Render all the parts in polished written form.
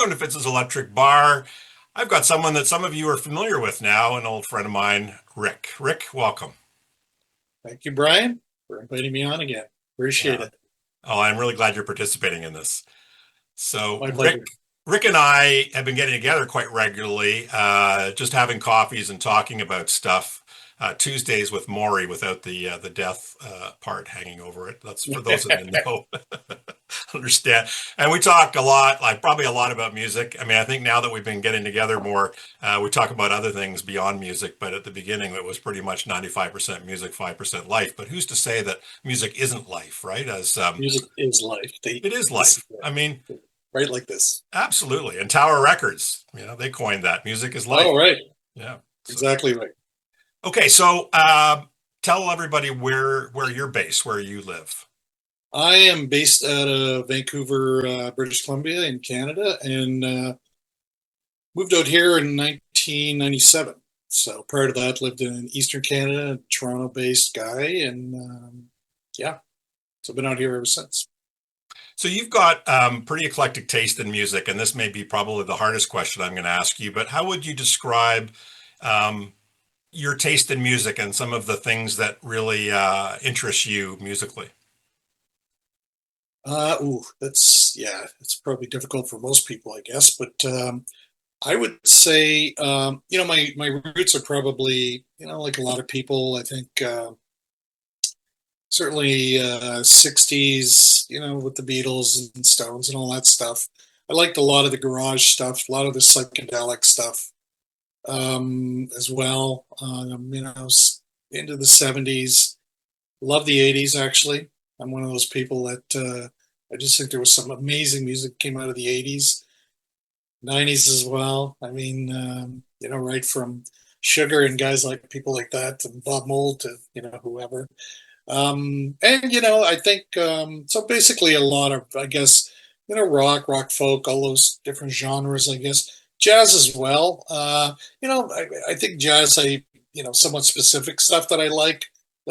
Welcome to Fitz's Electric Bar. I've got someone that some of you are familiar with now, an old friend of mine, Rick. Rick, welcome. Thank you, Brian, for inviting me on again. Appreciate Yeah. it. Oh, I'm really glad you're participating in this. So, My Rick, pleasure. Rick and I have been getting together quite regularly, just having coffees and talking about stuff. Tuesdays with Maury without the death part hanging over it. That's for those in the know. Understand. And we talk a lot, like probably a lot about music. I mean, I think now that we've been getting together more, we talk about other things beyond music. But at the beginning, it was pretty much 95% music, 5% life. But who's to say that music isn't life, right? As Music is life. It is This life. I mean, right like this. absolutely. And Tower Records, they coined that. Music is life. Oh, right. Yeah. So Exactly right. okay, so tell everybody where you're based, where you live. I am based out of Vancouver, British Columbia in Canada, and moved out here in 1997. So prior to that, lived in Eastern Canada, Toronto-based guy, and yeah, so I've been out here ever since. So you've got pretty eclectic taste in music, and this may be probably the hardest question I'm going to ask you, but how would you describe um, your taste in music and some of the things that really interest you musically? That's yeah, it's probably difficult for most people, I guess. But I would say, my roots are probably, like a lot of people. I think certainly '60s, with the Beatles and Stones and all that stuff. I liked a lot of the garage stuff, a lot of the psychedelic stuff as well. Into the '70s. Love the '80s actually. I'm one of those people that I just think there was some amazing music came out of the '80s, '90s as well. I mean, right from Sugar and guys like people like that, and Bob Mould to whoever. And I think so. Basically, a lot of I guess rock folk, all those different genres. I guess jazz as well. I think jazz. Somewhat specific stuff that I like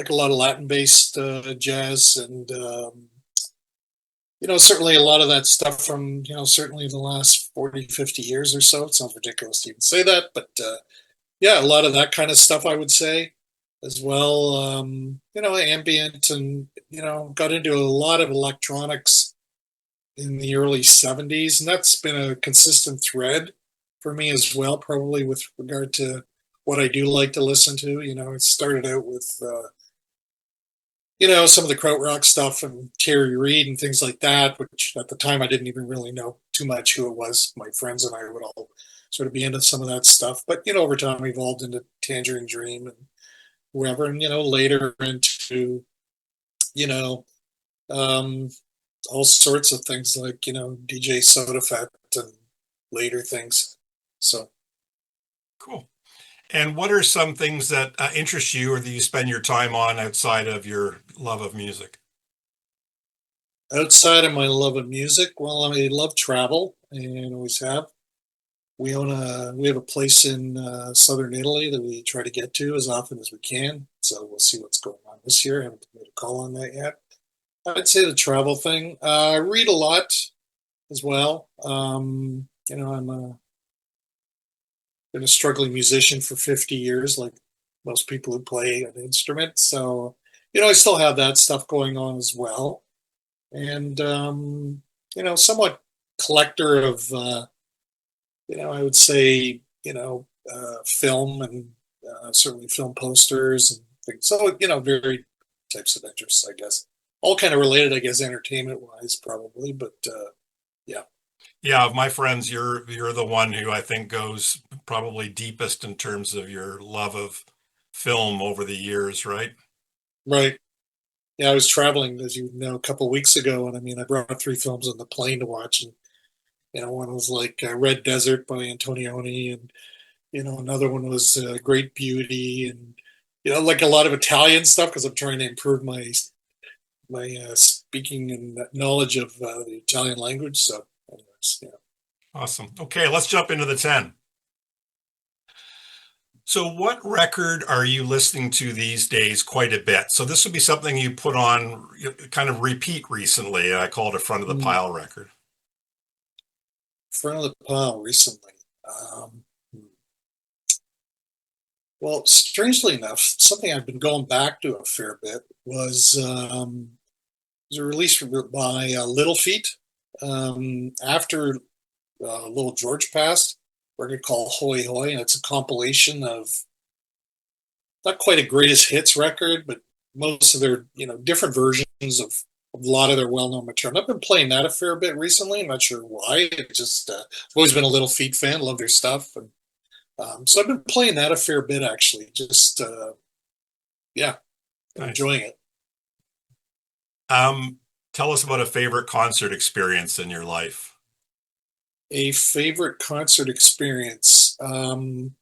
a lot of Latin-based jazz, and certainly a lot of that stuff from certainly the last 40, 50 years or so. It sounds ridiculous to even say that, but yeah, a lot of that kind of stuff I would say as well. Ambient, and got into a lot of electronics in the early '70s, and that's been a consistent thread for me as well, probably with regard to what I do like to listen to. It started out with some of the krautrock stuff and Terry Reid and things like that, which at the time I didn't even really know too much who it was. My friends and I would all sort of be into some of that stuff, but over time evolved into Tangerine Dream and whoever, and later into you know um, all sorts of things like DJ Soda Fett and later things. So Cool. And what are some things that interest you or that you spend your time on outside of your love of music? outside of my love of music, well, I love travel and always have. We have a place in southern Italy that we try to get to as often as we can. So we'll see what's going on this year. I haven't made a call on that yet. I'd say the travel thing. I read a lot as well. Been a struggling musician for 50 years, like most people who play an instrument. So I still have that stuff going on as well, and somewhat collector of I would say, film and certainly film posters and things. So, very types of interests, I guess. All kind of related, I guess, entertainment wise, probably. But yeah, Yeah, of my friends, you're the one who I think goes probably deepest in terms of your love of film over the years, right? right. Yeah, I was traveling, as you know, a couple of weeks ago, and I mean, I brought three films on the plane to watch, and one was like Red Desert by Antonioni, and another one was Great Beauty, and like a lot of Italian stuff because I'm trying to improve my speaking and knowledge of the Italian language. So, anyways, yeah. Awesome. Okay, let's jump into the 10. So what record are you listening to these days quite a bit? So this would be something you put on kind of repeat recently. I call it a front of the Mm. pile record. front of the pile recently. Um, well, strangely enough, something I've been going back to a fair bit was a release by Little Feat after Little George passed. A record called Hoy Hoy, and it's a compilation of not quite a greatest hits record, but most of their different versions of a lot of their well-known material. And I've been playing that a fair bit recently. I'm not sure why. It just I've always been a Little Feat fan, love their stuff, and so I've been playing that a fair bit actually. Just yeah, Nice. enjoying it. Tell us about a favorite concert experience in your life. A favorite concert experience. Boy,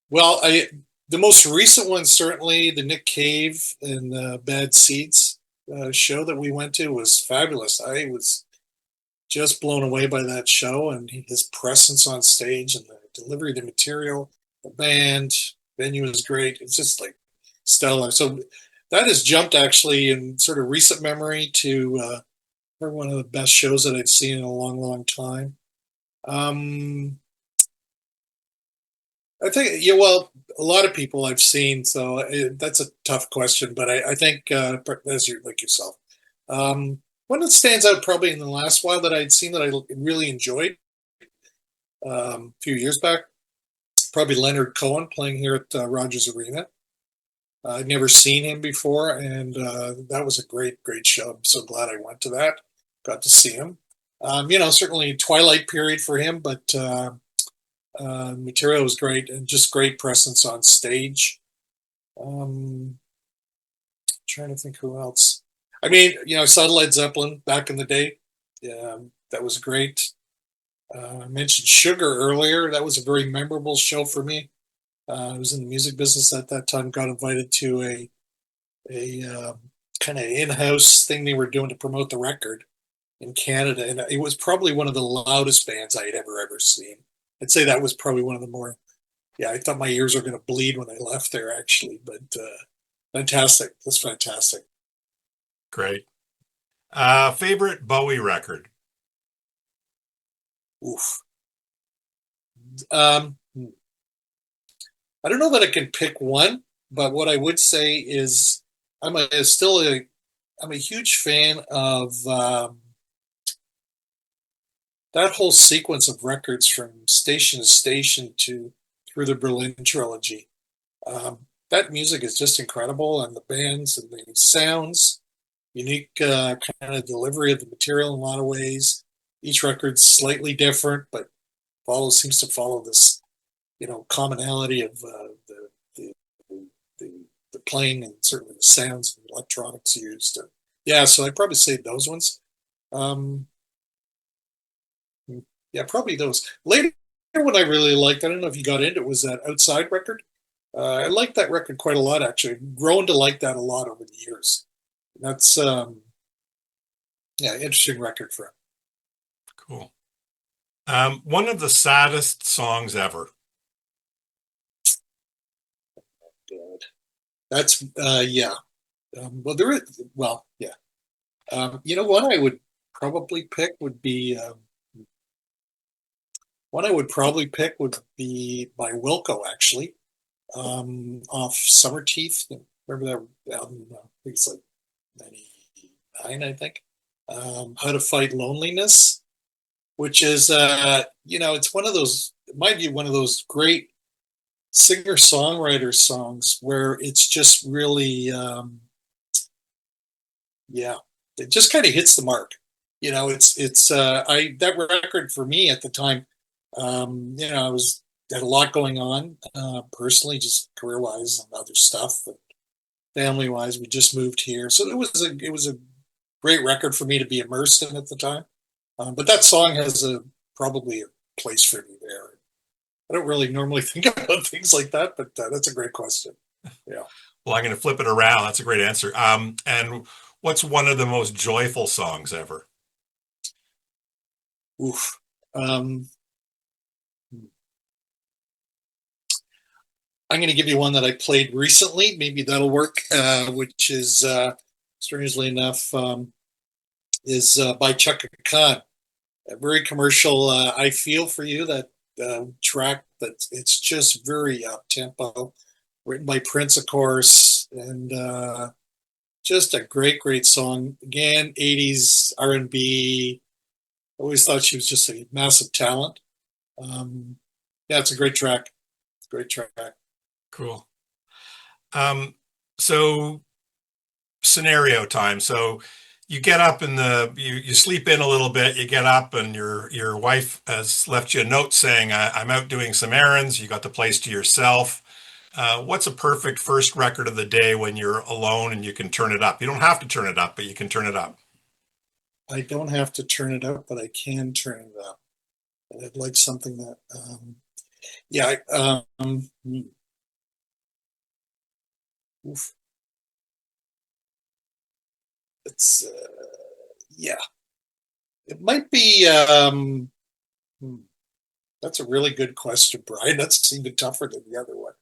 well, I the most recent one certainly the Nick Cave and Bad Seeds show that we went to was fabulous. I was just blown away by that show and his presence on stage and the delivery of the material, the band, venue was great. It's just like stellar. So that has jumped actually in sort of recent memory to one of the best shows that I've seen in a long, long time. Um, I think, yeah, well, a lot of people I've seen, so that's a tough question, but I think, as you like yourself, one that stands out probably in the last while that I'd seen that I really enjoyed a few years back, probably Leonard Cohen playing here at Rogers Arena. I'd never seen him before, and that was a great, great show. I'm so glad I went to that. Got to see him. Certainly twilight period for him, but material was great and just great presence on stage. Trying to think who else. I mean, I saw Led Zeppelin back in the day. That was great. I mentioned Sugar earlier. That was a very memorable show for me. I was in the music business at that time. Got invited to a kind of in-house thing they were doing to promote the record in Canada, and it was probably one of the loudest bands I had ever seen. I'd say that was probably one of the more. Yeah, I thought my ears were going to bleed when I left there, actually. But fantastic. That's fantastic. Great. Favorite Bowie record? Oof. Um, I don't know that I can pick one, but what I would say is I'm a huge fan of that whole sequence of records from station to station to through the Berlin trilogy. That music is just incredible, and the bands and the sounds, unique kind of delivery of the material in a lot of ways. Each record's slightly different, but seems to follow this, commonality of the, the the playing and certainly the sounds and electronics used. Yeah, so I'd probably say those ones. Um, yeah, probably those. Later, one I really liked, I don't know if you got into it, was that Outside record. I liked that record quite a lot, actually. I've grown to like that a lot over the years. That's yeah, interesting record for him. Cool. One of the saddest songs ever. Good. That's yeah. Well, there is. Well, yeah. What I would probably pick would be one I would probably pick would be by Wilco, actually, off Summer Teeth. Remember that album? I think it's like '99, I think. How to Fight Loneliness, which is it's one of those. It might be one of those great singer-songwriter songs where it's just really yeah, it just kind of hits the mark. It's I that record for me at the time. I was had a lot going on personally, just career wise and other stuff. But family wise, we just moved here, so it was a great record for me to be immersed in at the time. But that song has probably a place for me there. I don't really normally think about things like that, but that's a great question. Yeah. Well, I'm going to flip it around. That's a great answer. And what's one of the most joyful songs ever? Oof. Um, I'm going to give you one that I played recently. Maybe that'll work. Which is strangely enough is by Chaka Khan. very commercial. I Feel for You, that track, that it's just very up tempo, written by Prince, of course, and just a great song. Again, 80s R&B. Always thought she was just a massive talent. Um, yeah, it's a great track. Great track. Cool. Um, so scenario time. So you get up in you sleep in a little bit, you get up and your wife has left you a note saying, I'm out doing some errands, you got the place to yourself. What's a perfect first record of the day when you're alone and you can turn it up? You don't have to turn it up, but you can turn it up. I don't have to turn it up, but I can turn it up. And I'd like something that, yeah, oof, it's, yeah, it might be, hmm, that's a really good question, Brian. That's even tougher than the other one.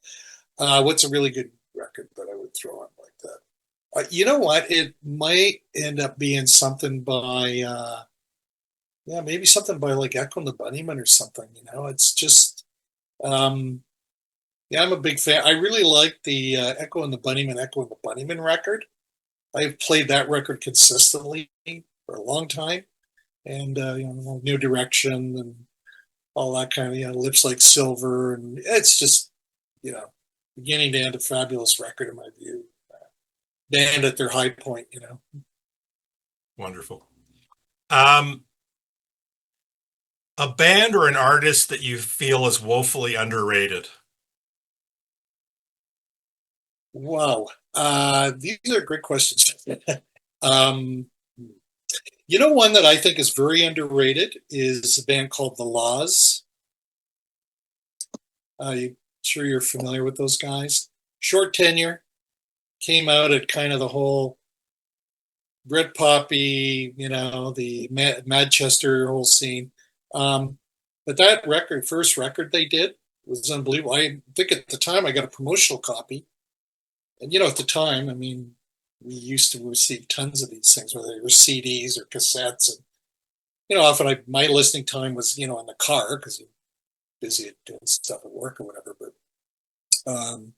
What's a really good record that I would throw on like that? You know what? It might end up being something by, yeah, maybe something by like Echo and the Bunnymen or something. It's just, um, yeah, I'm a big fan. I really like the Echo and the Bunnymen record. I've played that record consistently for a long time, and New Direction and all that kind of, Lips Like Silver, and it's just, you know, beginning to end a fabulous record in my view. Band at their high point. Wonderful. A band or an artist that you feel is woefully underrated? Wow, these are great questions. um, one that I think is very underrated is a band called The Laws. You sure you're familiar with those guys? Short tenure, came out at kind of the whole Brit poppy, the Manchester whole scene. Um, but that record, first record they did, was unbelievable. I think at the time I got a promotional copy, and at the time, I mean, we used to receive tons of these things, whether they were CDs or cassettes, and often my listening time was in the car because you're busy doing stuff at work or whatever, but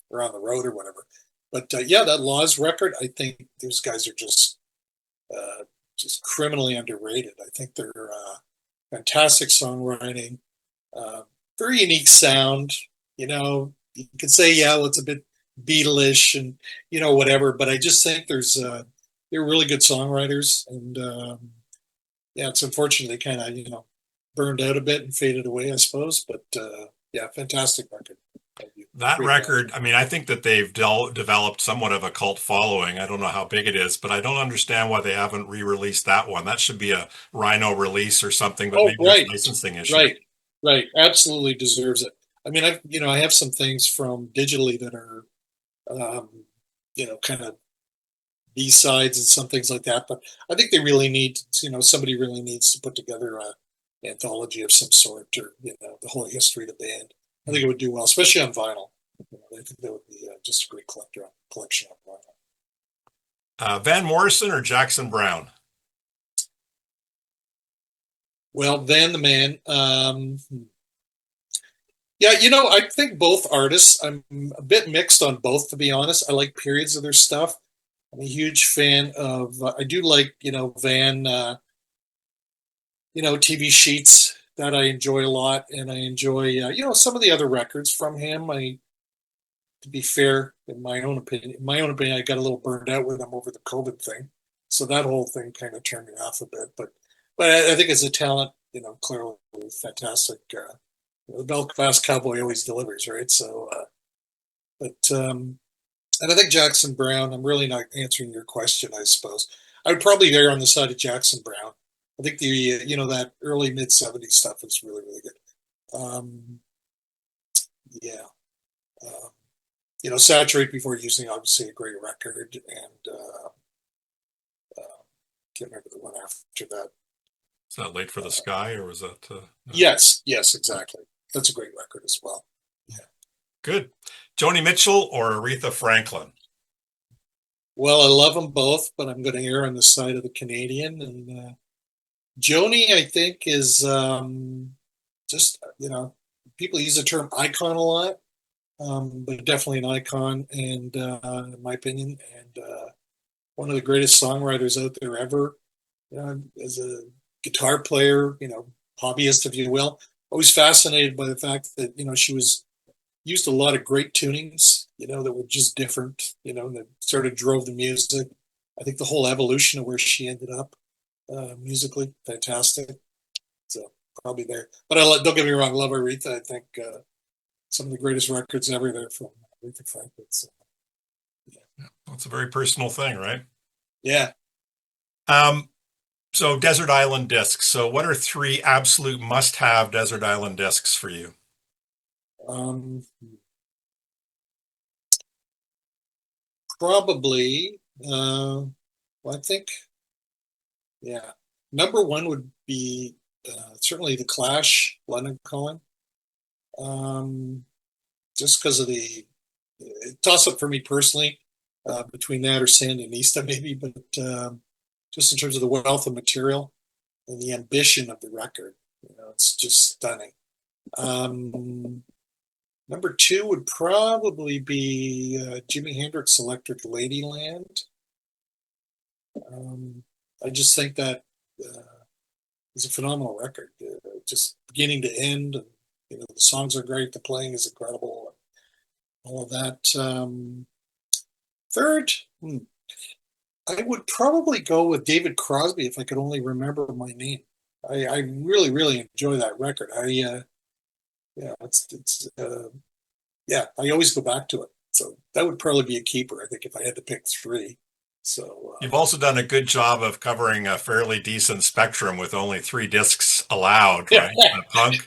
or on the road or whatever. But yeah, that Laws record, I think those guys are uh, just criminally underrated. I think they're fantastic songwriting, uh, very unique sound. You could say, yeah, well, it's a bit Beatlish and whatever, but I just think they're really good songwriters, and yeah, it's unfortunate they kind of burned out a bit and faded away, I suppose. But yeah, fantastic record. That Great band. record, I mean, I think that they've developed somewhat of a cult following. I don't know how big it is, but I don't understand why they haven't re-released that one. That should be a Rhino release or something, but Oh, maybe there's right, licensing issues. right, right. Absolutely deserves it. I mean, I have some things from digitally that are, um, kind of B sides and some things like that. But I think they really need, somebody really needs to put together a anthology of some sort, or the whole history of the band. I think it would do well, especially on vinyl. I think that would be just a great collection on vinyl. Van Morrison or Jackson Brown? Well, Van the Man. Yeah, I think both artists. I'm a bit mixed on both, to be honest. I like periods of their stuff. I'm a huge fan of. I do like, Van. TV Sheets, that I enjoy a lot, and I enjoy, some of the other records from him. To be fair, in my own opinion, I got a little burned out with him over the COVID thing, so that whole thing kind of turned me off a bit. But I think as a talent, clearly fantastic. The Belfast Cowboy always delivers, right? So, but and I think Jackson Brown. I'm really not answering your question, I suppose. I would probably err on the side of Jackson Brown. I think the that early mid '70s stuff is really good. Yeah, um, Saturate Before Using, obviously a great record, and can't remember the one after that. Is that Late for the Sky or was that? No. Yes, exactly. That's a great record as well. Yeah. Good. Joni Mitchell or Aretha Franklin? Well, I love them both, but I'm going to err on the side of the Canadian, and Joni, I think, is just, people use the term icon a lot, but definitely an icon, and in my opinion, and one of the greatest songwriters out there ever. As a guitar player, hobbyist, if you will, always fascinated by the fact that she was used a lot of great tunings, that were just different, that sort of drove the music. I think the whole evolution of where she ended up musically, fantastic. So probably there. But don't get me wrong, I love Aretha. I think some of the greatest records ever there from Aretha Franklin. So, yeah. That's a very personal thing, right? Yeah. Um, so Desert Island Discs. So what are three absolute must-have Desert Island discs for you? Um, Probably. Well, I think, yeah. Number one would be certainly the Clash, London Calling. Um, just because of the toss up for me personally between that or Sandinista maybe, but just in terms of the wealth of material and the ambition of the record, it's just stunning. Um, Number two would probably be Jimi Hendrix Electric Ladyland. Um, I just think that uh, is a phenomenal record, just beginning to end. And, the songs are great, the playing is incredible, all of that. Third, I would probably go with David Crosby if I could only remember my name. I really, really enjoy that record. Yeah, yeah, I always go back to it. So that would probably be a keeper, I think, if I had to pick three. So You've also done a good job of covering a fairly decent spectrum with only three discs allowed, yeah, right? The punk,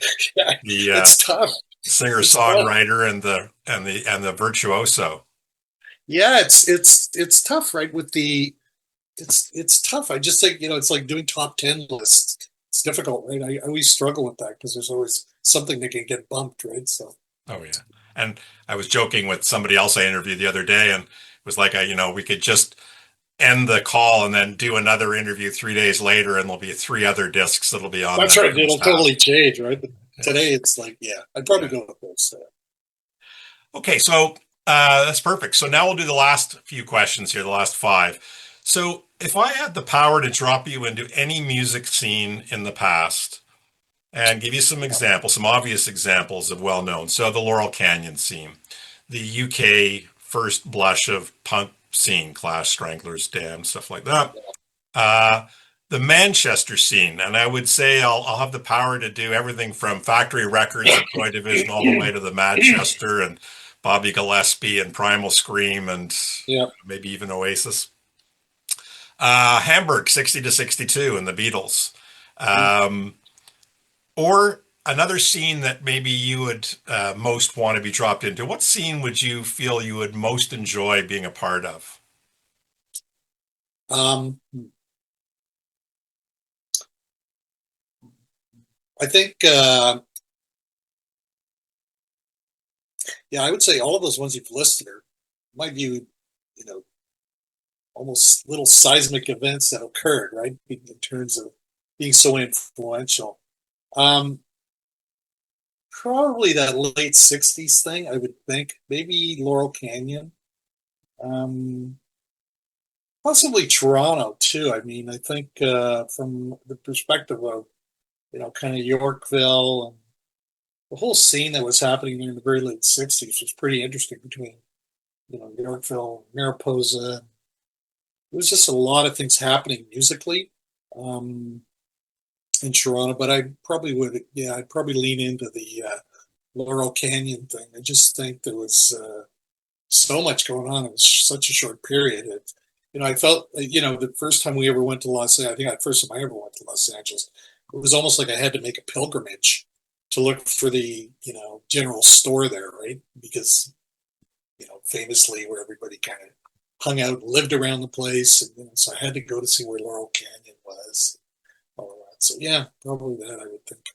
the it's tough. It's tough. singer-songwriter, and the virtuoso. Yeah, it's tough, right? It's tough. I just think it's like doing top 10 lists. It's difficult, right? I always struggle with that because there's always something that can get bumped, right? So Oh yeah. And I was joking with somebody else I interviewed the other day, and it was like, we could just end the call and then do another interview 3 days later, and there'll be three other discs that'll be on that's that right. It'll must-have. totally change, right? But Yeah. today it's like, yeah, I'd probably Yeah. go with those. Okay, so that's perfect. So now we'll do the last few questions here, the last five. So if I had the power to drop you into any music scene in the past and give you some examples, some obvious examples of well-known. So the Laurel Canyon scene, the UK first blush of punk scene, Clash, Stranglers, Damned, stuff like that. Uh, the Manchester scene, and I would say I'll have the power to do everything from Factory Records and Joy Division all the way to the Manchester and Bobby Gillespie and Primal Scream and Yeah. maybe even Oasis. Hamburg 60 to 62 and the Beatles. Um, or another scene that maybe you would most want to be dropped into. What scene would you feel you would most enjoy being a part of? Um, I think, yeah, I would say all of those ones you've listed are, in my view, you know, almost little seismic events that occurred, right? In terms of being so influential. Um, Probably that late 60s thing, I would think. Maybe Laurel Canyon. Um, Possibly Toronto too. I mean, I think from the perspective of, kind of Yorkville and the whole scene that was happening in the very late 60s was pretty interesting between, Yorkville, Mariposa. There was just a lot of things happening musically um, in Toronto, but I probably would, yeah, I'd probably lean into the Laurel Canyon thing. I just think there was so much going on. It was such a short period. I felt, the first time we ever went to Los Angeles, I think the first time I ever went to Los Angeles, it was almost like I had to make a pilgrimage to look for the, general store there, right? Because, famously where everybody kind of hung out, lived around the place. And, so I had to go to see where Laurel Canyon was. All of that. So yeah, probably that I would think.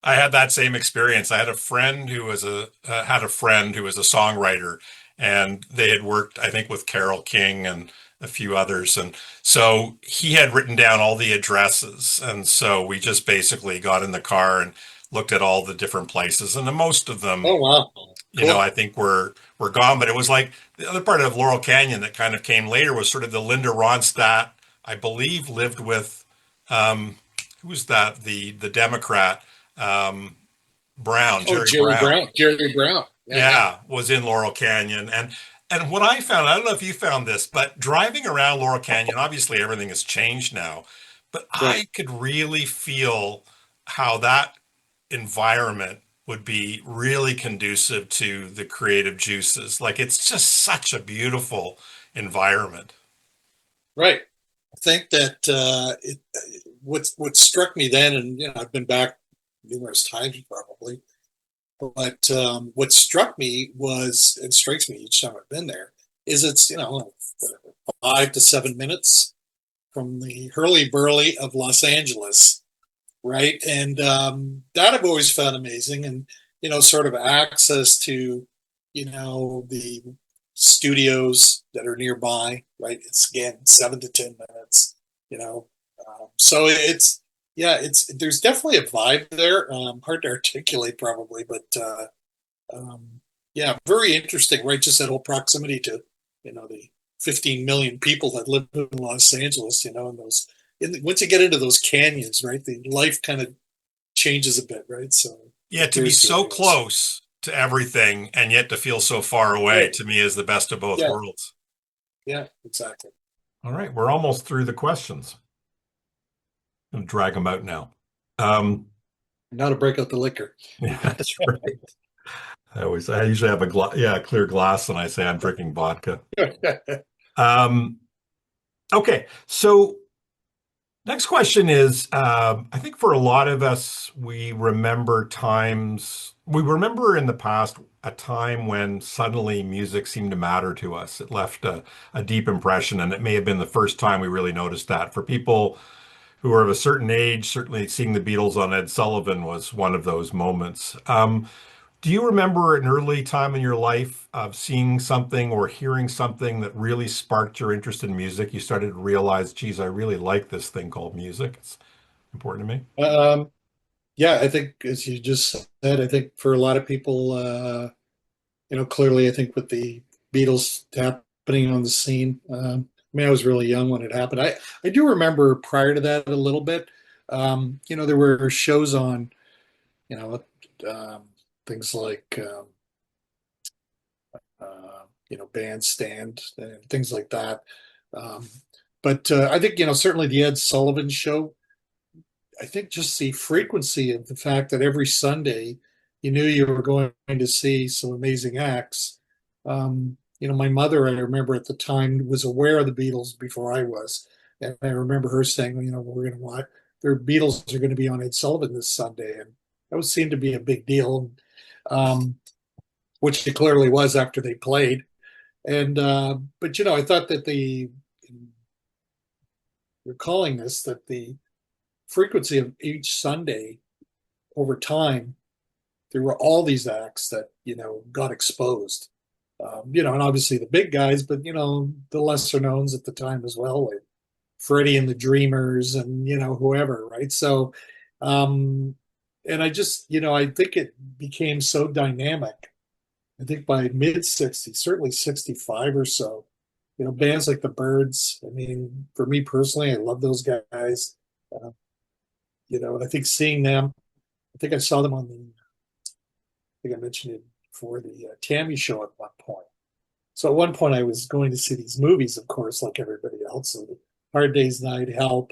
I had that same experience. I had a friend who was a songwriter, and they had worked, I think, with Carole King and a few others. And so he had written down all the addresses. And so we just basically got in the car and looked at all the different places. And the most of them, Oh wow, I cool. think were gone. But it was like the other part of Laurel Canyon that kind of came later was sort of the Linda Ronstadt, I believe, lived with um, who was that? The Democrat, um, Brown, Oh, Jerry Brown. Jerry Brown. Yeah, yeah, Yeah, was in Laurel Canyon. And what I found, I don't know if you found this, but driving around Laurel Canyon, obviously everything has changed now, but right, I could really feel how that environment would be really conducive to the creative juices. Like it's just such a beautiful environment. right. I think that what struck me then, and I've been back numerous times probably, but what struck me was, and strikes me each time I've been there, is it's whatever, 5 to 7 minutes from the hurly burly of Los Angeles, right? And that I've always found amazing, and sort of access to the studios that are nearby, right? It's again 7 to 10 minutes, you know. So it's yeah, it's there's definitely a vibe there. Hard to articulate probably, but yeah, very interesting, right? Just that whole proximity to the 15 million people that live in Los Angeles, and once you get into those canyons, right, the life kind of changes a bit, right? So it Yeah, to be appears to so anyways. close to everything and yet to feel so far away, Right. to me is the best of both Yeah. worlds. Yeah. Exactly. All right, we're almost through the questions. I'm gonna drag them out now. Um, Now to break out the liquor. yeah, that's right. I usually have a clear glass, and I say I'm drinking vodka. Um, okay, so next question is, I think for a lot of us, we remember in the past a time when suddenly music seemed to matter to us. It left a deep impression, and it may have been the first time we really noticed that. For people who are of a certain age, certainly seeing the Beatles on Ed Sullivan was one of those moments. Do you remember an early time in your life of seeing something or hearing something that really sparked your interest in music? You started to realize, geez, I really like this thing called music. It's important to me. um, yeah, I think as you just said, I think for a lot of people, clearly, I think with the Beatles happening on the scene, I mean, I was really young when it happened. I do remember prior to that a little bit. There were shows on, you know, um, things like, Bandstand and things like that. Um, but I think, certainly the Ed Sullivan Show, I think just the frequency of the fact that every Sunday you knew you were going to see some amazing acts. My mother, I remember at the time, was aware of the Beatles before I was. And I remember her saying, we're going to watch, their Beatles are going to be on Ed Sullivan this Sunday. And that would seem to be a big deal, um, which it clearly was after they played. And, but, I thought that recalling this, that the frequency of each Sunday over time, there were all these acts that got exposed. And obviously the big guys, but the lesser knowns at the time as well, like Freddie and the Dreamers, and whoever, right? So, and I just I think it became so dynamic. I think by mid '60s, certainly '65 or so, bands like the Byrds. I mean, for me personally, I love those guys. Uh, and I think seeing them, I think I saw them on I think I mentioned it before, the Tammy show at one point. So at one point, I was going to see these movies, of course, like everybody else. So Hard Day's Night, Help,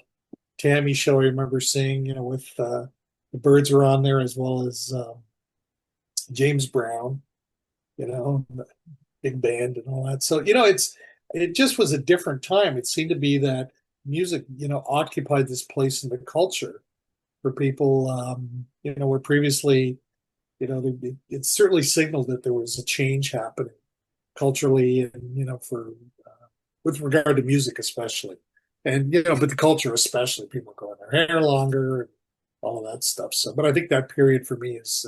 Tammy show. I remember seeing, with the Birds were on there as well as James Brown, big band and all that. So it just was a different time. It seemed to be that music, occupied this place in the culture for people, where previously it certainly signaled that there was a change happening culturally, and for with regard to music especially, and but the culture especially, people growing their hair longer and all of that stuff. So, but I think that period for me is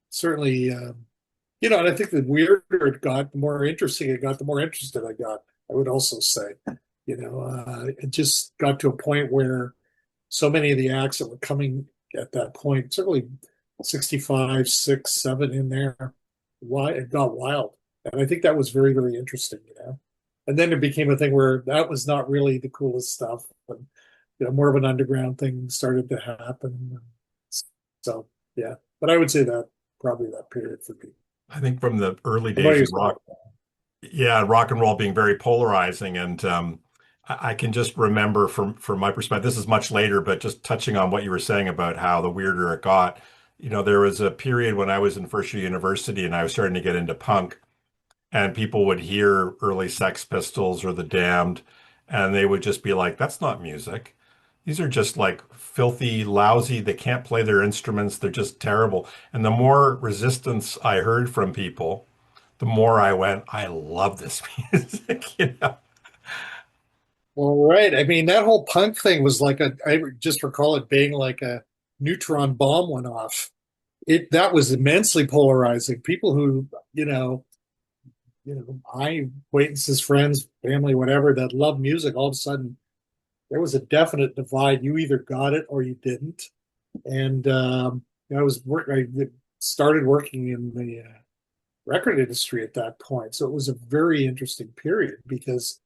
certainly, and I think the weirder it got, the more interesting it got, the more interested I got. I would also say, it just got to a point where so many of the acts that were coming at that point, certainly 65, 6, 7 in there, why it got wild. And I think that was very, very interesting, And then it became a thing where that was not really the coolest stuff. But, more of an underground thing started to happen. So, yeah. But I would say that probably that period for me. I think from the early What about days of yourself? rock, yeah, rock and roll being very polarizing, and I can just remember from my perspective, this is much later, but just touching on what you were saying about how the weirder it got. There was a period when I was in first year university and I was starting to get into punk, and people would hear early Sex Pistols or The Damned, and they would just be like, "That's not music. These are just like filthy, lousy. They can't play their instruments. They're just terrible." And the more resistance I heard from people, the more I went, I love this music. Well, right. I mean, that whole punk thing was like I just recall it being like a neutron bomb went off. That was immensely polarizing. People who, I acquaintances, friends, family, whatever, that love music, all of a sudden there was a definite divide. You either got it or you didn't. And I started working in the record industry at that point, so it was a very interesting period because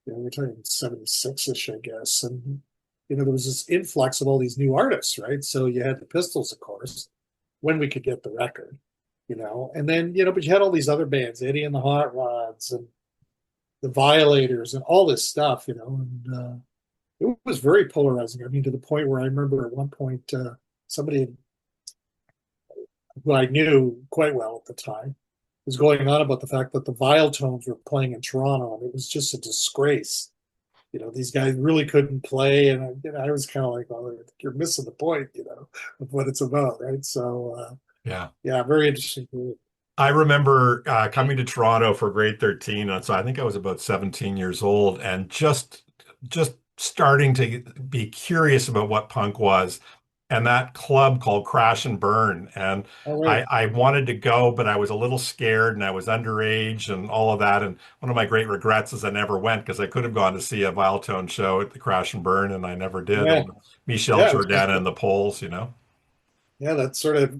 we're talking 76-ish, I guess, and there was this influx of all these new artists, right? So you had the Pistols, of course, when we could get the record, and then but you had all these other bands, Eddie and the Hot Rods and the Violators and all this stuff, and it was very polarizing. I mean, to the point where I remember at one point somebody who I knew quite well at the time was going on about the fact that the Viletones were playing in Toronto, and it was just a disgrace. These guys really couldn't play, and I was kind of like, "Well, you're missing the point, of what it's about, right?" So, Yeah. yeah, very interesting. I remember coming to Toronto for grade 13, and so I think I was about 17 years old, and just starting to be curious about what punk was, and that club called Crash and Burn. And All right, I wanted to go, but I was a little scared, and I was underage, and all of that. And one of my great regrets is I never went because I could have gone to see a Viltone show at the Crash and Burn, and I never did. yeah, And Michel yeah, it's just, Jordana and the Poles. yeah, that sort of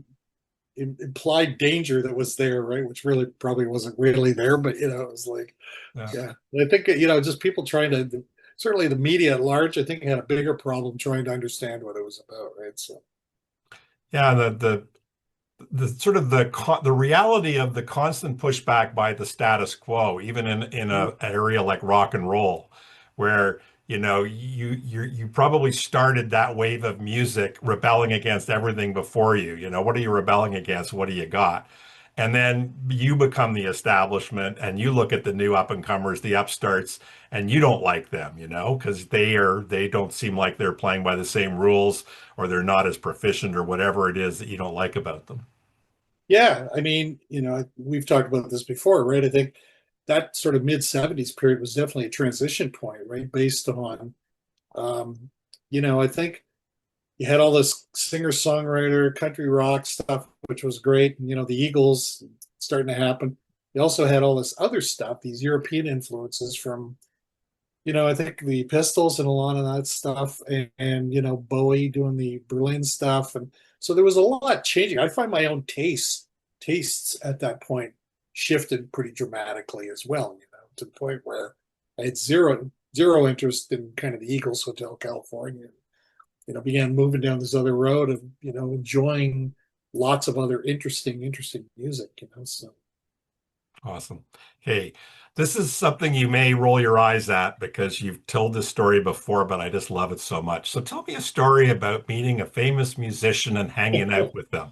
implied danger that was there, right? Which really probably wasn't really there, but it was like, Yeah. yeah. I think just people trying to, certainly the media at large, I think had a bigger problem trying to understand what it was about, right? So, Yeah, the sort of the reality of the constant pushback by the status quo, even in mm, an area like rock and roll, where you probably started that wave of music rebelling against everything before you. What are you rebelling against? What do you got? And then you become the establishment, and you look at the new up and comers, the upstarts, and you don't like them, because they don't seem like they're playing by the same rules, or they're not as proficient, or whatever it is that you don't like about them. yeah, I mean, we've talked about this before, right? I think that sort of mid 70s period was definitely a transition point, right? Based on, um, I think you had all this singer-songwriter, country rock stuff, which was great. And, the Eagles starting to happen. You also had all this other stuff, these European influences from, I think the Pistols and a lot of that stuff, and Bowie doing the Berlin stuff, and so there was a lot changing. I find my own tastes at that point shifted pretty dramatically as well. To the point where I had zero interest in kind of the Eagles Hotel California. Began moving down this other road of enjoying lots of other interesting music. So Awesome. Hey, this is something you may roll your eyes at because you've told this story before, but I just love it so much. So tell me a story about meeting a famous musician and hanging out with them.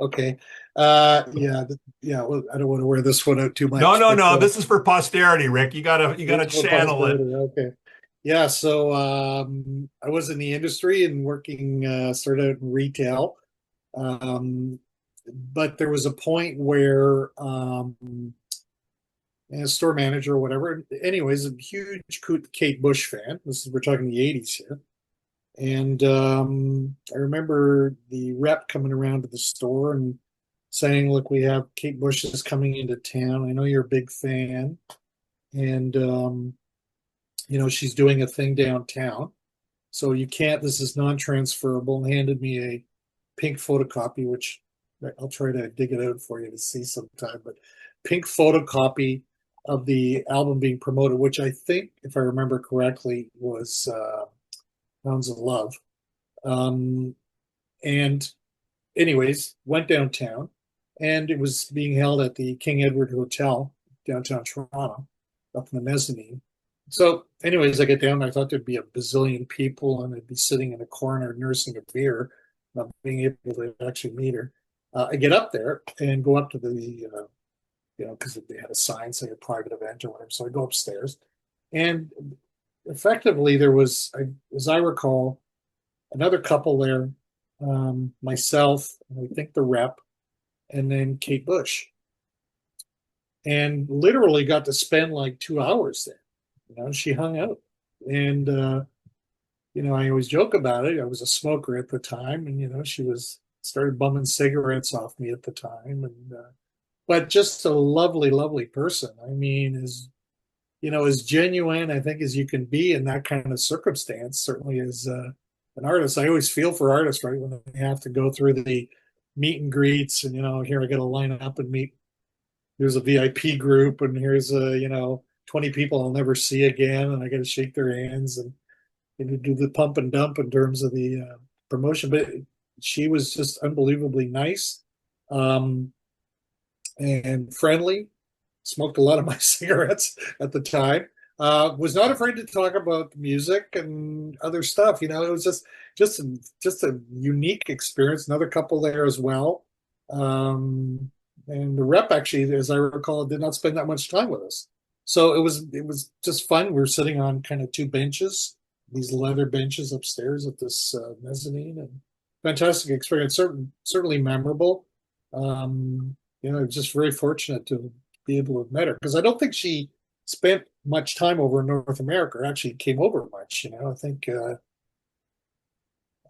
okay, yeah, yeah. Well, I don't want to wear this one out too No, much, no, but no. This is for posterity, Rick. You gotta this for channel it. posterity. Okay. Yeah, so I was in the industry and working, started out in retail. But there was a point where a store manager or whatever. Anyways, a huge Kate Bush fan. We're talking the 80s here. And I remember the rep coming around to the store and saying, "Look, we have Kate Bush is coming into town. I know you're a big fan, and she's doing a thing downtown, so you can't. This is non-transferable." And handed me a pink photocopy, which I'll try to dig it out for you to see sometime. But pink photocopy of the album being promoted, which I think, if I remember correctly, was Hounds of Love. Um, and anyways, went downtown, and it was being held at the King Edward Hotel downtown Toronto, up in the mezzanine. So, anyways, I get down. I thought there'd be a bazillion people, and I'd be sitting in a corner nursing a beer, not being able to actually meet her. I get up there and go up to the, because they had a sign saying a private event or whatever. So I go upstairs, and effectively there was, as I recall, another couple there, myself, I think the rep, and then Kate Bush, and literally got to spend like 2 hours there. She hung out, and I always joke about it. I was a smoker at the time, and she was started bumming cigarettes off me at the time, and but just a lovely, lovely person. I mean, as genuine I think as you can be in that kind of circumstance. Certainly as an artist, I always feel for artists, right, when they have to go through the meet and greets, and here I got to line up and meet. There's a VIP group, and here's 20 people I'll never see again, and I got to shake their hands and do the pump and dump in terms of the promotion. But she was just unbelievably nice, um, and friendly. Smoked a lot of my cigarettes at the time. Was not afraid to talk about music and other stuff. It was just a unique experience. Another couple there as well. And the rep, actually, as I recall, did not spend that much time with us. So it was just fun. We were sitting on kind of two benches, these leather benches upstairs at this mezzanine, and fantastic experience. Certainly memorable. Just very fortunate to be able to have met her, because I don't think she spent much time over in North America, or actually came over much. I think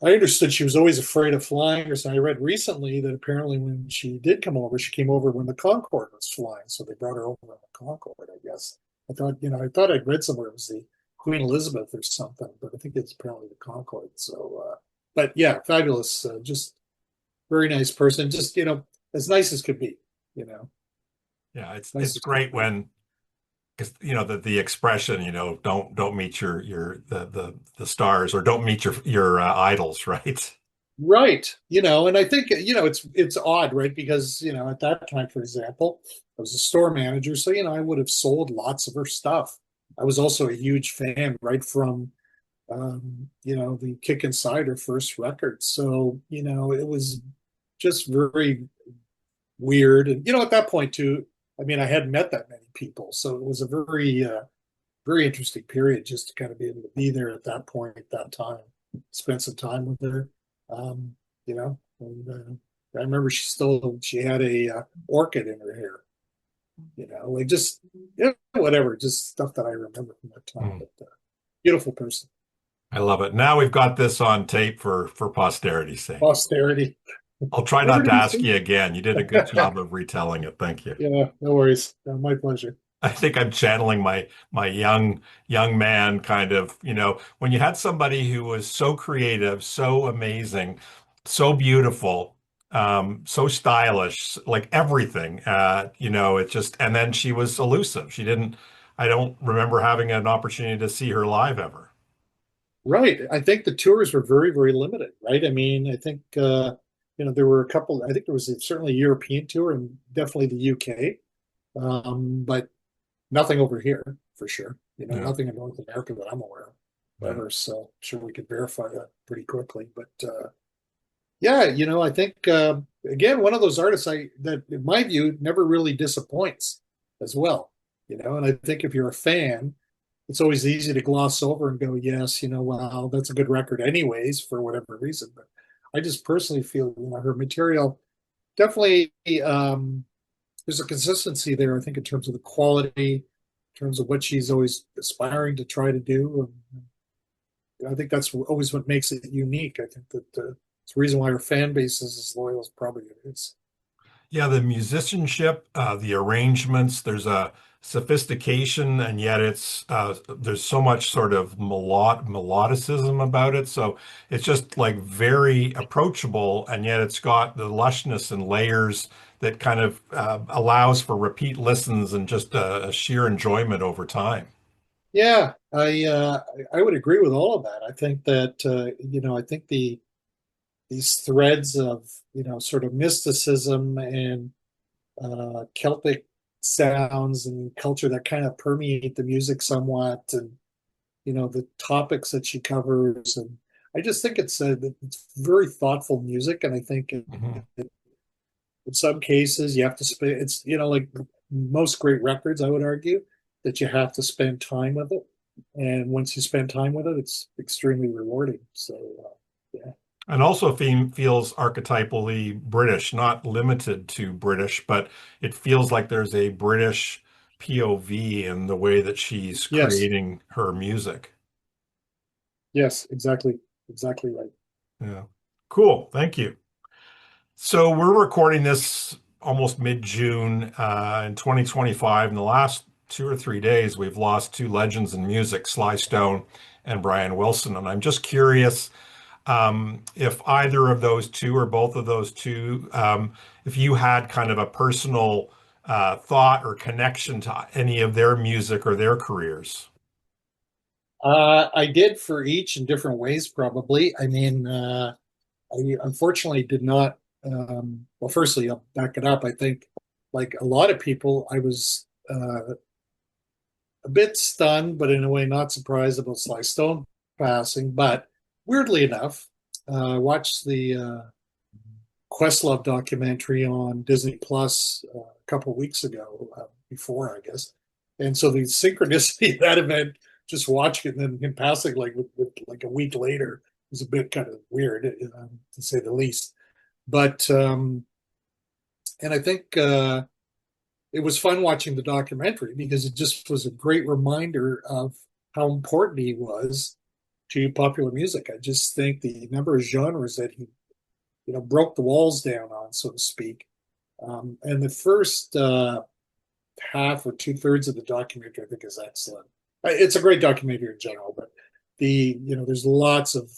I understood she was always afraid of flying, or so. I read recently that apparently when she did come over, she came over when the Concorde was flying, so they brought her over on the Concorde, I guess. I thought I'd read somewhere it was the Queen Elizabeth or something, but I think it's apparently the Concorde. So, but yeah, fabulous, just very nice person, just as nice as could be, Yeah, it's nice it's as could great be. when, because the expression, don't meet the stars, or don't meet your idols, right? Right. And I think, it's odd, right? Because, at that time, for example, I was a store manager. So, I would have sold lots of her stuff. I was also a huge fan right from, the Kick Inside, her first record. So, it was just very weird. And, at that point, too, I mean, I hadn't met that many people. So it was a very, very interesting period just to kind of be able to be there at that point, at that time, spend some time with her. And I remember she had a orchid in her hair, like just whatever, just stuff that I remember from that time. Mm, But beautiful person. I love it. Now we've got this on tape for posterity's sake. Posterity. I'll try not Never to to be ask seen. you again. You did a good job of retelling it. Thank you. Yeah, no worries. My pleasure. I think I'm channeling my young man kind of, when you had somebody who was so creative, so amazing, so beautiful, so stylish, like everything, it just, and then she was elusive. I don't remember having an opportunity to see her live ever. Right. I think the tours were very, very limited, right? I mean, I think there were a couple. I think there was certainly a European tour and definitely the UK, but nothing over here for sure. Yeah. Nothing in North America that I'm aware of Yeah. ever. So I'm sure we could verify that pretty quickly. But yeah, I think again, one of those artists that in my view never really disappoints as well. And I think if you're a fan, it's always easy to gloss over and go, yes, wow, that's a good record anyways, for whatever reason. But I just personally feel, her material definitely, there's a consistency there, I think, in terms of the quality, in terms of what she's always aspiring to try to do. And I think that's always what makes it unique. I think that it's the reason why her fan base is as loyal as probably it is. Yeah, the musicianship, the arrangements, there's a sophistication, and yet there's so much sort of melodicism about it. So it's just like very approachable, and yet it's got the lushness and layers that kind of allows for repeat listens and just a sheer enjoyment over time. Yeah, I would agree with all of that. I think that I think these threads of sort of mysticism and Celtic sounds and culture that kind of permeate the music somewhat, and the topics that she covers, and I just think it's very thoughtful music, and I think Mhm. in some cases you have to spend it's like most great records, I would argue that you have to spend time with it, and once you spend time with it, it's extremely rewarding. So yeah. And also feels archetypally British, not limited to British, but it feels like there's a British POV in the way that she's Yes, creating her music. yes, exactly right. Yeah. Cool. Thank you. So we're recording this almost mid-June in 2025. In the last 2 or 3 days, we've lost two legends in music, Sly Stone and Brian Wilson. And I'm just curious if either of those two or both of those two, if you had kind of a personal thought or connection to any of their music or their careers. I did for each in different ways, probably. I mean, I unfortunately did not. Well, firstly, I'll back it up. I think, like a lot of people, I was a bit stunned, but in a way not surprised about Sly Stone passing. But weirdly enough, I watched the Questlove documentary on Disney Plus a couple of weeks ago, before, I guess. And so the synchronicity of that event, just watching it and then him passing with like a week later, was a bit kind of weird, to say the least. But and I think it was fun watching the documentary because it just was a great reminder of how important he was to popular music. I just think the number of genres that he broke the walls down on, so to speak. And the first half or two-thirds of the documentary, I think, is excellent. It's a great documentary in general, but there's lots of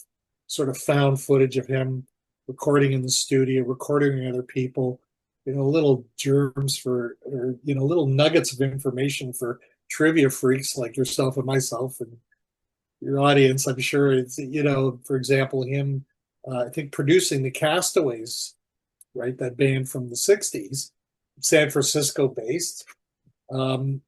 sort of found footage of him recording in the studio, recording with other people, little germs or little nuggets of information for trivia freaks like yourself and myself and your audience. I'm sure it's, for example, him, I think, producing the Castaways, right? That band from the 60s, San Francisco based. Um,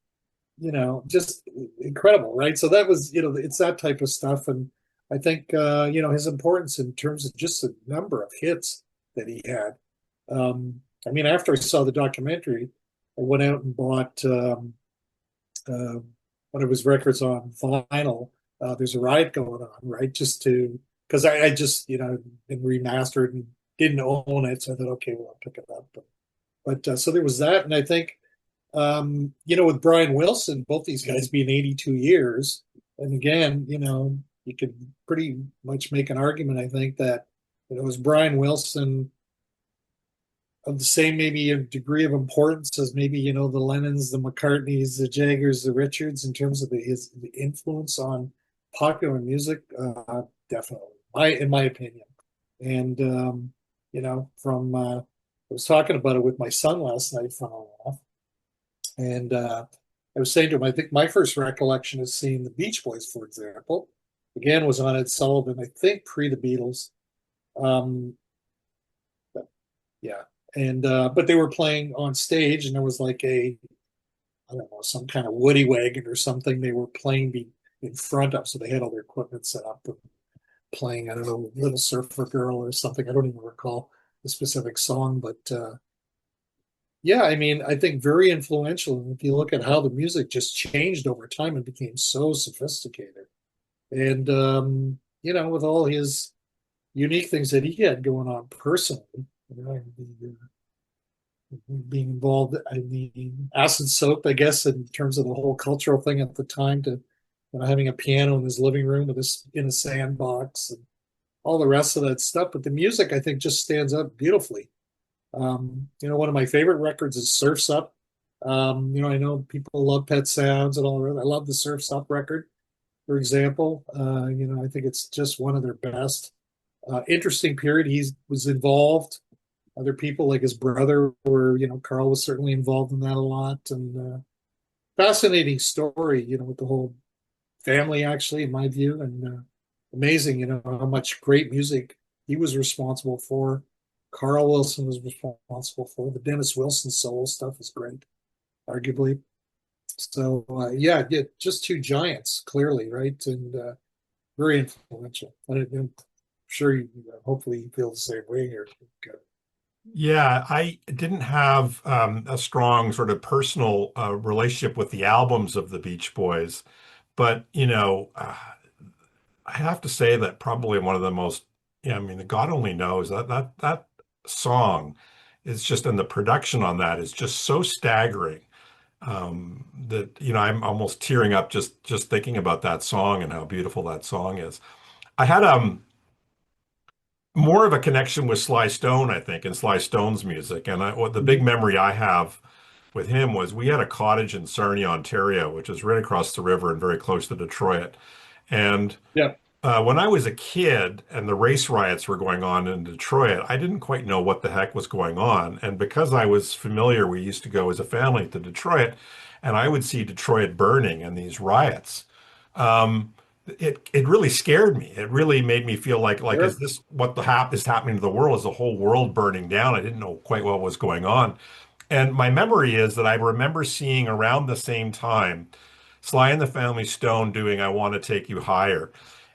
just incredible, right? So that was, it's that type of stuff. And I think, his importance in terms of just the number of hits that he had. I mean, after I saw the documentary, I went out and bought uh, one of his records on vinyl. There's a riot going on, right? Just to, because I just, been remastered and didn't own it. So I thought, okay, well, I'll pick it up. But so there was that. And I think, with Brian Wilson, both these guys being 82 years, and again, you could pretty much make an argument, I think, that it was Brian Wilson of the same maybe a degree of importance as maybe the Lennons, the McCartneys, the Jaggers, the Richards in terms of his the influence on popular music. Definitely, in my opinion, and from I was talking about it with my son last night, funnily enough, and I was saying to him, I think my first recollection is seeing the Beach Boys, for example. Again, was on Ed Sullivan, I think pre the Beatles. Um, yeah, and but they were playing on stage, and there was like I don't know, some kind of woody wagon or something they were playing in front of, so they had all their equipment set up and playing, I don't know, Little Surfer Girl or something. I don't even recall the specific song, but yeah, I mean, I think very influential. And if you look at how the music just changed over time and became so sophisticated, and with all his unique things that he had going on personally, being involved. I mean, acid soaked, I guess, in terms of the whole cultural thing at the time, to having a piano in his living room with this in a sandbox and all the rest of that stuff. But the music, I think, just stands up beautifully. One of my favorite records is Surf's Up. I know people love Pet Sounds and all that. I love the Surf's Up record, for example. I think it's just one of their best. Interesting period. He was involved. Other people like his brother were, Carl was certainly involved in that a lot. And fascinating story, with the whole family, actually, in my view. And amazing, how much great music he was responsible for. Carl Wilson was responsible for. The Dennis Wilson solo stuff is great, arguably. So, yeah, just two giants, clearly, right? And very influential. I'm sure hopefully you feel the same way here. Yeah, I didn't have a strong sort of personal relationship with the albums of the Beach Boys, but I have to say that probably one of the most, yeah, I mean, God only knows that song is just, and the production on that is just so staggering that I'm almost tearing up just thinking about that song and how beautiful that song is. I had more of a connection with Sly Stone, I think, and Sly Stone's music. And what the big Mhm. memory I have with him was we had a cottage in Sarnia, Ontario, which is right across the river and very close to Detroit. And Yeah, when I was a kid and the race riots were going on in Detroit, I didn't quite know what the heck was going on. And because I was familiar, we used to go as a family to Detroit, and I would see Detroit burning and these riots. Um, it really scared me. It really made me feel like is sure. this what the hap is happening to the world? Is the whole world burning down? I didn't know quite what was going on. And my memory is that I remember seeing around the same time Sly and the Family Stone doing I Want to Take You Higher.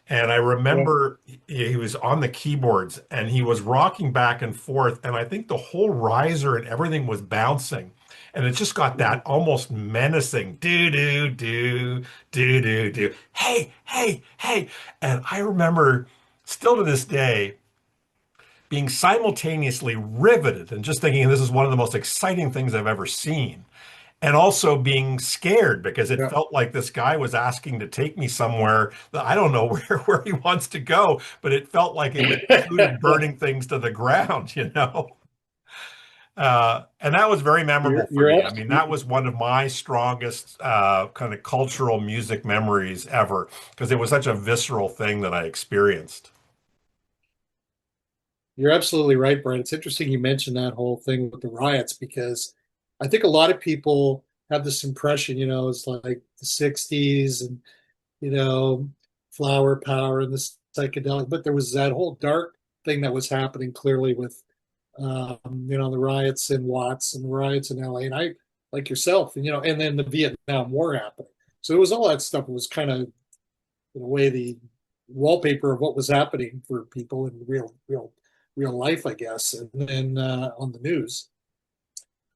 And I Yeah. remember he was on the keyboards and he was rocking back and forth. And I think the whole riser and everything was bouncing. And it just got Mhm. that almost menacing do, do, do, do, do, do. Hey, hey, hey. And I remember still to this day being simultaneously riveted and just thinking this is one of the most exciting things I've ever seen. And also being scared because it Yeah. felt like this guy was asking to take me somewhere that I don't know where he wants to go, but it felt like it would included burning things to the ground, you know? And that was very memorable You're for you're me. I mean, that absolutely was one of my strongest kind of cultural music memories ever because it was such a visceral thing that I experienced. you're absolutely right, Brian. It's interesting you mentioned that whole thing with the riots because I think a lot of people have this impression, it's like the 60s and you know, flower power and the psychedelic. But there was that whole dark thing that was happening clearly with, the riots in Watts and the riots in LA. And I, like yourself, and then the Vietnam War happening. So it was all that stuff. It was kind of, in a way, the wallpaper of what was happening for people in real life, I guess. And then on the news,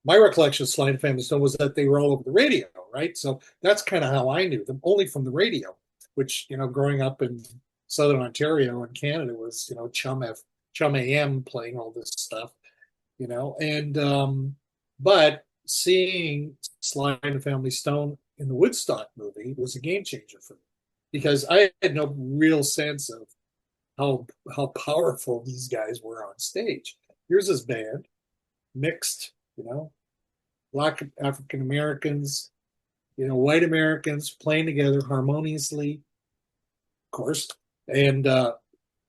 my recollection of Sly and Family Stone was that they were all over the radio, right? So that's kind of how I knew them, only from the radio, which, growing up in Southern Ontario and Canada was, Chum AM playing all this stuff, and, but seeing Sly and the Family Stone in the Woodstock movie was a game changer for me because I had no real sense of how powerful these guys were on stage. Here's this band mixed, Black African Americans, white Americans playing together harmoniously, of course, and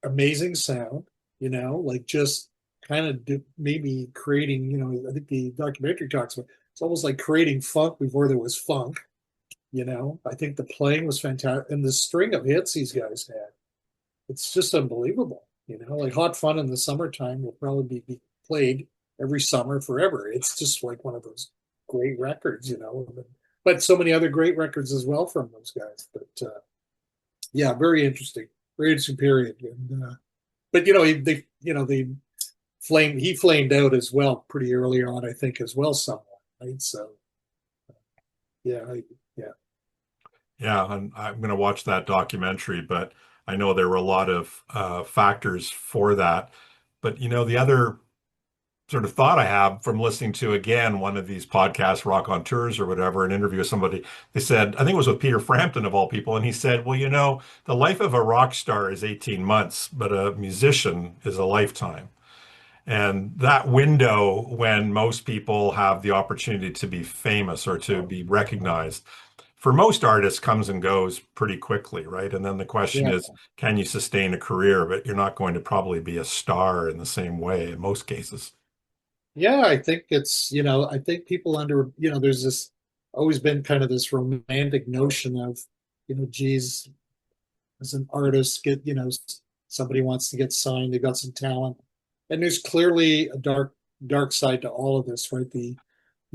amazing sound, like just kind of maybe creating, I think the documentary talks about it's almost like creating funk before there was funk, I think the playing was fantastic and the string of hits these guys had, it's just unbelievable, like Hot Fun in the Summertime will probably be played every summer forever. It's just like one of those great records, but so many other great records as well from those guys. But yeah, very interesting period. And but he flamed out as well pretty early on, I think, as well, somewhat, right? So yeah, yeah, Yeah, and I'm going to watch that documentary, but I know there were a lot of factors for that. But the other sort of thought I have from listening to again one of these podcasts, Rock on Tours or whatever, an interview with somebody, they said, I think it was with Peter Frampton of all people, and he said, well, the life of a rock star is 18 months, but a musician is a lifetime. And that window when most people have the opportunity to be famous or to be recognized, for most artists comes and goes pretty quickly, right? And then the question Yeah. is, can you sustain a career? But you're not going to probably be a star in the same way in most cases. Yeah, I think it's, I think people there's this always been kind of this romantic notion of, geez, as an artist, somebody wants to get signed, they got some talent. And there's clearly a dark side to all of this, right?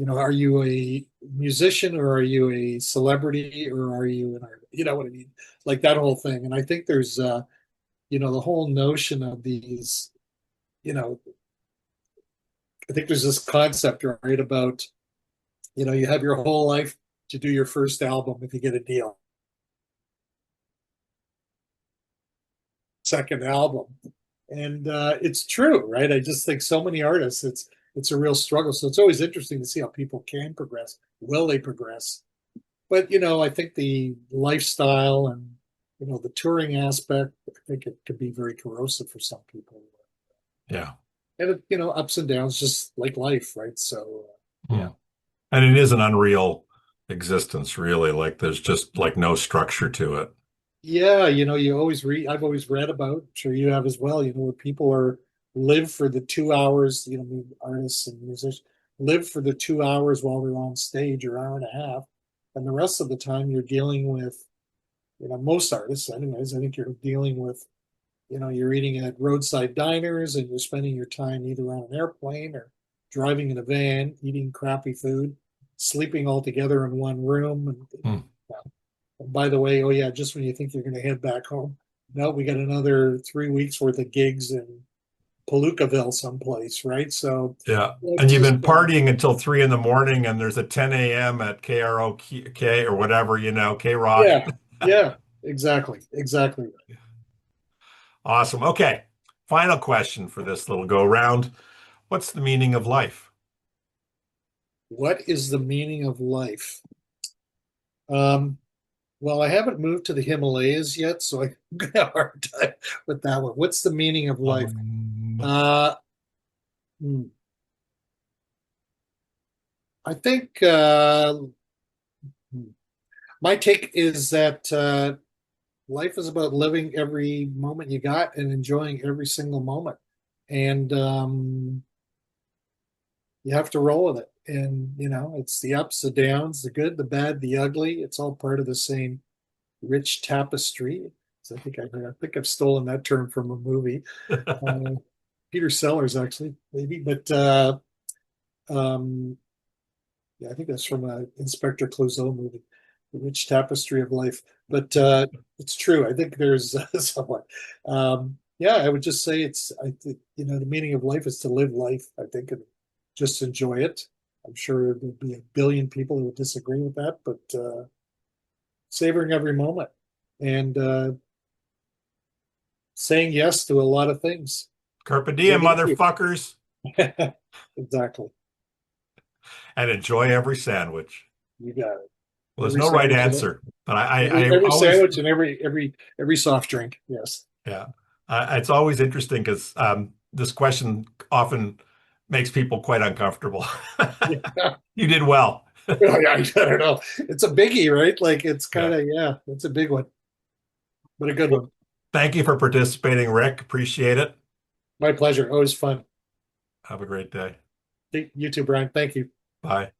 Are you a musician or are you a celebrity or are you an artist? You know what I mean? Like that whole thing. And I think there's, the whole notion of these, you know, I think there's this concept, right, about, you have your whole life to do your first album if you get a deal. Second album. And it's true, right? I just think so many artists, it's a real struggle. So it's always interesting to see how people can progress. Will they progress? But I think the lifestyle and the touring aspect, I think it could be very corrosive for some people. Yeah. And ups and downs, just like life, right? So yeah. Mm. And it is an unreal existence, really. Like there's just like no structure to it. Yeah, you always read, I've always read about, I'm sure you have as well, where people live for the 2 hours, artists and musicians live for the 2 hours while they're on stage, or hour and a half. And the rest of the time you're dealing with, most artists, anyways, I think you're dealing with, you're eating at roadside diners and you're spending your time either on an airplane or driving in a van, eating crappy food, sleeping all together in one room. Mm. And by the way, oh yeah, just when you think you're going to head back home, no, we got another 3 weeks worth of gigs in Palookaville someplace, right? So Yeah. And it's you've just, been partying until 3 in the morning and there's a 10 a.m. at KROK or whatever, K Rock. yeah, yeah, exactly. Awesome. Okay. Final question for this little go round. What's the meaning of life? What is the meaning of life? Um, well, I haven't moved to the Himalayas yet, so I'm gonna have a hard time with that one. What's the meaning of life? Um, Uh, hmm, I think my take is that life is about living every moment you got and enjoying every single moment. And you have to roll with it. And, it's the ups, the downs, the good, the bad, the ugly. It's all part of the same rich tapestry. So I think I've stolen that term from a movie. Uh, Peter Sellers, actually, maybe. But um, yeah, I think that's from a Inspector Clouseau movie, The Rich Tapestry of Life. But it's true. I think there's someone. Yeah, I would just say I think, the meaning of life is to live life, I think, and just enjoy it. I'm sure there'd be a billion people who would disagree with that, but savoring every moment and saying yes to a lot of things. Carpe diem, What about you? motherfuckers, Exactly. and enjoy every sandwich. You got it. Well, there's Every no right sandwich and answer, but I every always, sandwich and every soft drink. Yes. yeah, it's always interesting because this question often makes people quite uncomfortable. Yeah. You did well. I don't know. It's a biggie, right? Like it's Yeah. kind of, yeah, it's a big one, but a good one. Thank you for participating, Rick. Appreciate it. My pleasure. Always fun. Have a great day. You too, Brian. Thank you. Bye.